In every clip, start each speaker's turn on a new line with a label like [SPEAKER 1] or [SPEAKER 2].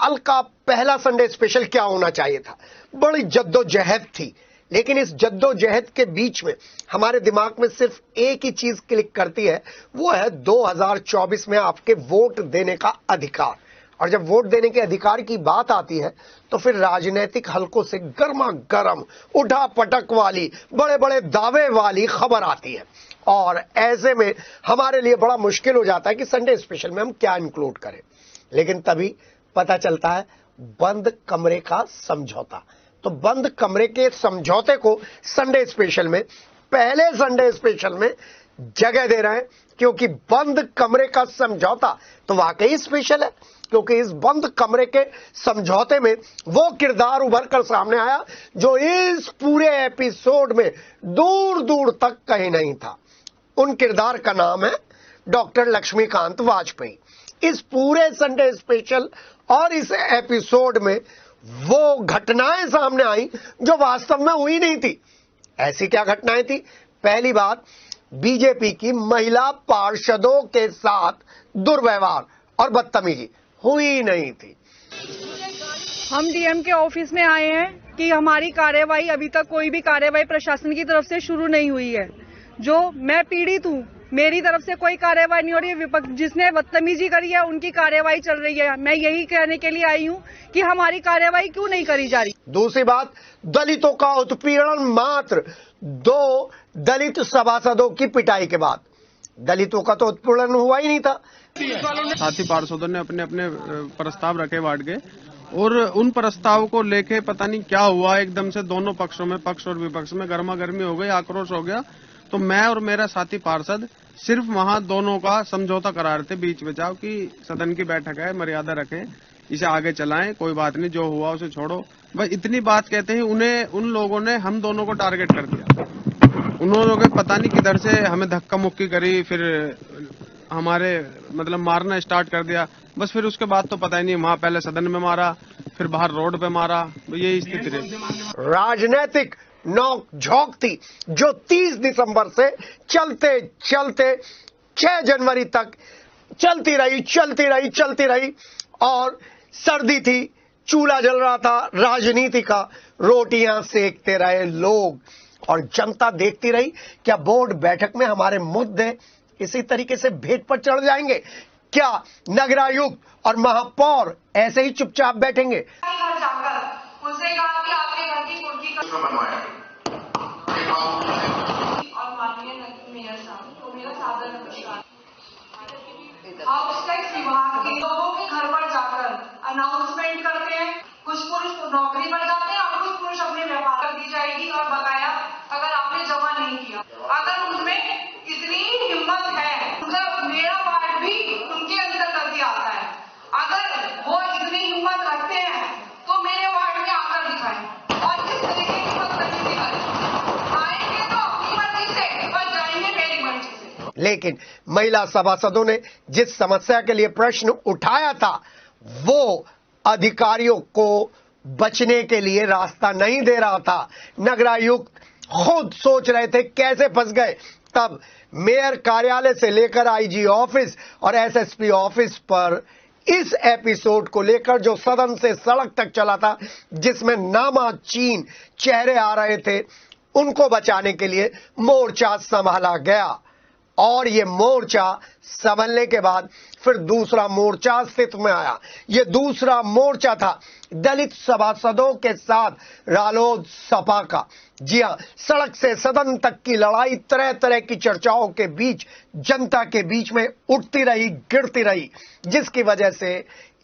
[SPEAKER 1] साल का पहला संडे स्पेशल क्या होना चाहिए था। बड़ी जद्दोजहद थी, लेकिन इस जद्दोजहद के बीच में हमारे दिमाग में सिर्फ एक ही चीज क्लिक करती है, वो है 2024 में आपके वोट देने का अधिकार। और जब वोट देने के अधिकार की बात आती है तो फिर राजनीतिक हलकों से गर्मा गर्म उठा पटक वाली बड़े बड़े दावे वाली खबर आती है। और ऐसे में हमारे लिए बड़ा मुश्किल हो जाता है कि संडे स्पेशल में हम क्या इंक्लूड करें। लेकिन तभी पता चलता है बंद कमरे का समझौता। तो बंद कमरे के समझौते को संडे स्पेशल में, पहले संडे स्पेशल में जगह दे रहे हैं, क्योंकि बंद कमरे का समझौता तो वाकई स्पेशल है। क्योंकि इस बंद कमरे के समझौते में वो किरदार उभर कर सामने आया जो इस पूरे एपिसोड में दूर दूर तक कहीं नहीं था। उन किरदार का नाम है डॉक्टर लक्ष्मीकांत वाजपेयी। इस पूरे संडे स्पेशल और इस एपिसोड में वो घटनाएं सामने आई जो वास्तव में हुई नहीं थी। ऐसी क्या घटनाएं थी? पहली बात, बीजेपी की महिला पार्षदों के साथ दुर्व्यवहार और बदतमीजी हुई नहीं थी।
[SPEAKER 2] हम डीएम के ऑफिस में आए हैं कि हमारी कार्यवाही, अभी तक कोई भी कार्यवाही प्रशासन की तरफ से शुरू नहीं हुई है। जो मैं पीड़ित हूँ, मेरी तरफ से कोई कार्यवाही नहीं हो रही है। विपक्ष जिसने बदतमीजी करी है उनकी कार्यवाही चल रही है। मैं यही कहने के लिए आई हूँ कि हमारी कार्यवाही क्यों नहीं करी जा रही।
[SPEAKER 1] दूसरी बात, दलितों का उत्पीड़न मात्र 2 दलित सभासदों की पिटाई के बाद। दलितों का तो उत्पीड़न हुआ ही नहीं था।
[SPEAKER 3] साथी पार्षदों ने अपने अपने प्रस्ताव रखे वार्ड के, और उन प्रस्ताव को लेके पता नहीं क्या हुआ, एकदम से दोनों पक्षों में, पक्ष और विपक्ष में गर्मा गर्मी हो गई, आक्रोश हो गया। तो मैं और मेरा साथी पार्षद सिर्फ वहां दोनों का समझौता करा रहे थे बीच बचाव की सदन की बैठक है, मर्यादा रखें, इसे आगे चलाएं, कोई बात नहीं, जो हुआ उसे छोड़ो, बस इतनी बात कहते ही उन लोगों ने हम दोनों को टारगेट कर दिया। उन लोगों ने पता नहीं किधर से हमें धक्का मुक्की करी, फिर हमारे मतलब मारना स्टार्ट कर दिया। बस फिर उसके बाद तो पता ही नहीं, वहां पहले सदन में मारा, फिर बाहर रोड पे मारा, यही स्थिति रही।
[SPEAKER 1] राजनीतिक नोक झोंक थी जो 30 दिसंबर से चलते चलते 6 जनवरी तक चलती रही। और सर्दी थी, चूल्हा जल रहा था राजनीति का, रोटियां सेकते रहे लोग और जनता देखती रही। क्या बोर्ड बैठक में हमारे मुद्दे इसी तरीके से भेंट पर चढ़ जाएंगे? क्या नगरायुक्त और महापौर ऐसे ही चुपचाप बैठेंगे?
[SPEAKER 4] उनसे कहा कि आपके घर की कुर्सी का बनवाया और माननीय मेयर साहब को मेरा सादर नमस्कार। हाउस टैक्स विभाग के लोगों के घर पर जाकर अनाउंसमेंट करते हैं। कुछ पुरुष नौकरी पर जाते हैं और कुछ पुरुष अपने व्यापार कर दी जाएगी और बकाया अगर आपने जमा नहीं किया। अगर उनमें इतनी हिम्मत है, मेरा वार्ड भी उनके अंतर्गत ही आता है, अगर वो इतनी हिम्मत रखते हैं तो मेरे वार्ड में आकर दिखाएं और किस तरीके की बदतमीजी करें। आएंगे तो अपनी मर्जी से और जाएंगे मेरी मर्जी से।
[SPEAKER 1] लेकिन महिला सभासदों ने जिस समस्या के लिए प्रश्न उठाया था वो अधिकारियों को बचने के लिए रास्ता नहीं दे रहा था। नगरायुक्त खुद सोच रहे थे कैसे फंस गए। तब मेयर कार्यालय से लेकर आईजी ऑफिस और एसएसपी ऑफिस पर इस एपिसोड को लेकर जो सदन से सड़क तक चला था, जिसमें नामाचीन चेहरे आ रहे थे, उनको बचाने के लिए मोर्चा संभाला गया। और ये मोर्चा संभलने के बाद फिर दूसरा मोर्चा अस्तित्व में आया। ये दूसरा मोर्चा था दलित सभासदों के साथ रालोद सपा का। जी हां, सड़क से सदन तक की लड़ाई तरह तरह की चर्चाओं के बीच, जनता के बीच में उठती रही, गिरती रही, जिसकी वजह से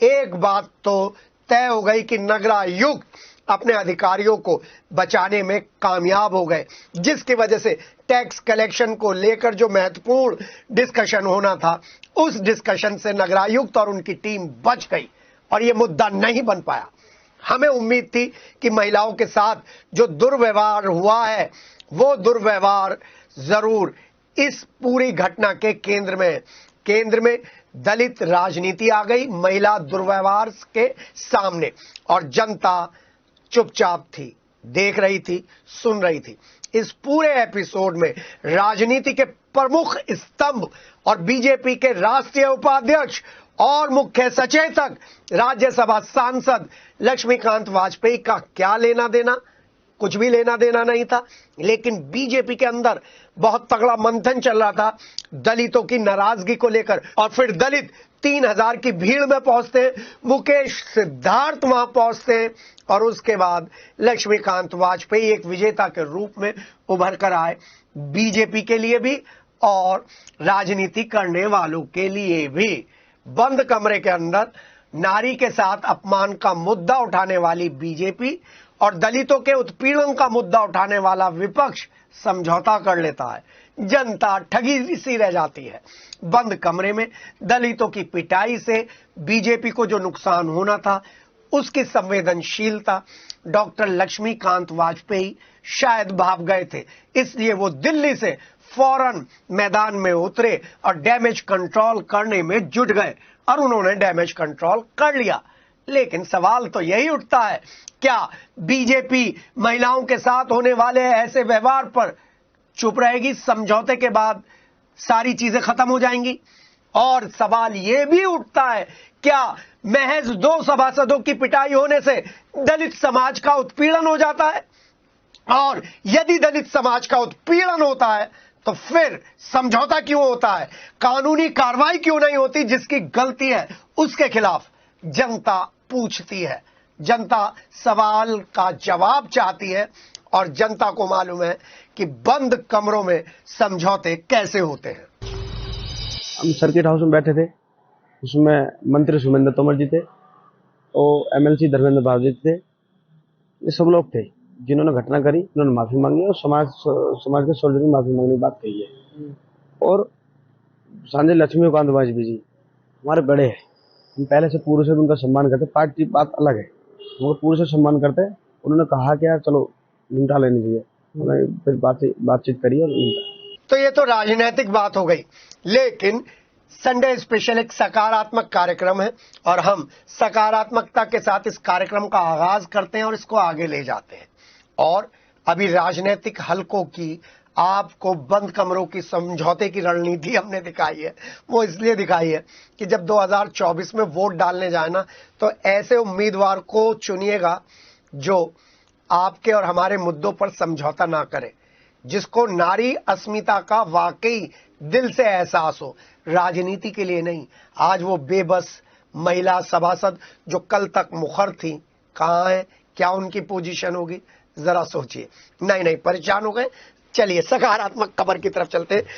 [SPEAKER 1] एक बात तो तय हो गई कि नगरायुक्त अपने अधिकारियों को बचाने में कामयाब हो गए, जिसकी वजह से टैक्स कलेक्शन को लेकर जो महत्वपूर्ण डिस्कशन होना था, उस डिस्कशन से नगरायुक्त और उनकी टीम बच गई और ये मुद्दा नहीं बन पाया। हमें उम्मीद थी कि महिलाओं के साथ जो दुर्व्यवहार हुआ है वो दुर्व्यवहार जरूर इस पूरी घटना के केंद्र में दलित राजनीति आ गई महिला दुर्व्यवहार के सामने, और जनता चुपचाप थी, देख रही थी, सुन रही थी। इस पूरे एपिसोड में राजनीति के प्रमुख स्तंभ और बीजेपी के राष्ट्रीय उपाध्यक्ष और मुख्य सचेतक राज्यसभा सांसद लक्ष्मीकांत वाजपेयी का क्या लेना देना? कुछ भी लेना देना नहीं था। लेकिन बीजेपी के अंदर बहुत तगड़ा मंथन चल रहा था दलितों की नाराजगी को लेकर, और फिर दलित 3000 की भीड़ में पहुंचते हैं, मुकेश सिद्धार्थ वहां पहुंचते हैं, और उसके बाद लक्ष्मीकांत वाजपेयी एक विजेता के रूप में उभर कर आए, बीजेपी के लिए भी और राजनीति करने वालों के लिए भी। बंद कमरे के अंदर नारी के साथ अपमान का मुद्दा उठाने वाली बीजेपी और दलितों के उत्पीड़न का मुद्दा उठाने वाला विपक्ष समझौता कर लेता है। जनता ठगी सी रह जाती है। बंद कमरे में दलितों की पिटाई से बीजेपी को जो नुकसान होना था, उसकी संवेदनशीलता डॉक्टर लक्ष्मीकांत वाजपेयी शायद भाप गए थे, इसलिए वो दिल्ली से फौरन मैदान में उतरे और डैमेज कंट्रोल करने में जुट गए, और उन्होंने डैमेज कंट्रोल कर लिया। लेकिन सवाल तो यही उठता है, क्या बीजेपी महिलाओं के साथ होने वाले ऐसे व्यवहार पर चुप रहेगी? समझौते के बाद सारी चीजें खत्म हो जाएंगी? और सवाल यह भी उठता है, क्या महज 2 सभासदों की पिटाई होने से दलित समाज का उत्पीड़न हो जाता है? और यदि दलित समाज का उत्पीड़न होता है तो फिर समझौता क्यों होता है? कानूनी कार्रवाई क्यों नहीं होती? जिसकी गलती है उसके खिलाफ जनता पूछती है, जनता सवाल का जवाब चाहती है, और जनता को मालूम है कि बंद कमरों में समझौते कैसे होते हैं।
[SPEAKER 5] हम सर्किट हाउस में बैठे थे, उसमें मंत्री सुमेंद्र तोमर जी थे और एमएलसी धर्मेंद्र बाबू जी थे। ये सब लोग थे जिन्होंने घटना करी, उन्होंने माफी मांगी और समाज के सोल्जर की माफी मांगने की बात कही है। और सांझे लक्ष्मीकांत वाजपेयी जी हमारे बड़े हैं, हम पहले से पूरे से उनका सम्मान करते। पार्टी बात अलग है, हम पूरे से सम्मान करते हैं। उन्होंने कहा कि यार चलो निपटा लेनी चाहिए, उन्होंने फिर बातचीत करी और
[SPEAKER 1] तो ये तो राजनीतिक बात हो गई। लेकिन संडे स्पेशल एक सकारात्मक कार्यक्रम है, और हम सकारात्मकता के साथ इस कार्यक्रम का आगाज करते हैं और इसको आगे ले जाते हैं। और अभी राजनीतिक हलकों की आपको बंद कमरों की समझौते की रणनीति हमने दिखाई है। वो इसलिए दिखाई है कि जब 2024 में वोट डालने जाए ना, तो ऐसे उम्मीदवार को चुनिएगा जो आपके और हमारे मुद्दों पर समझौता ना करे, जिसको नारी अस्मिता का वाकई दिल से एहसास हो, राजनीति के लिए नहीं। आज वो बेबस महिला सभासद जो कल तक मुखर थी, कहां है? क्या उनकी पोजीशन होगी? जरा सोचिए। नहीं परेशान हो गए। चलिए सकारात्मक खबर की तरफ चलते हैं।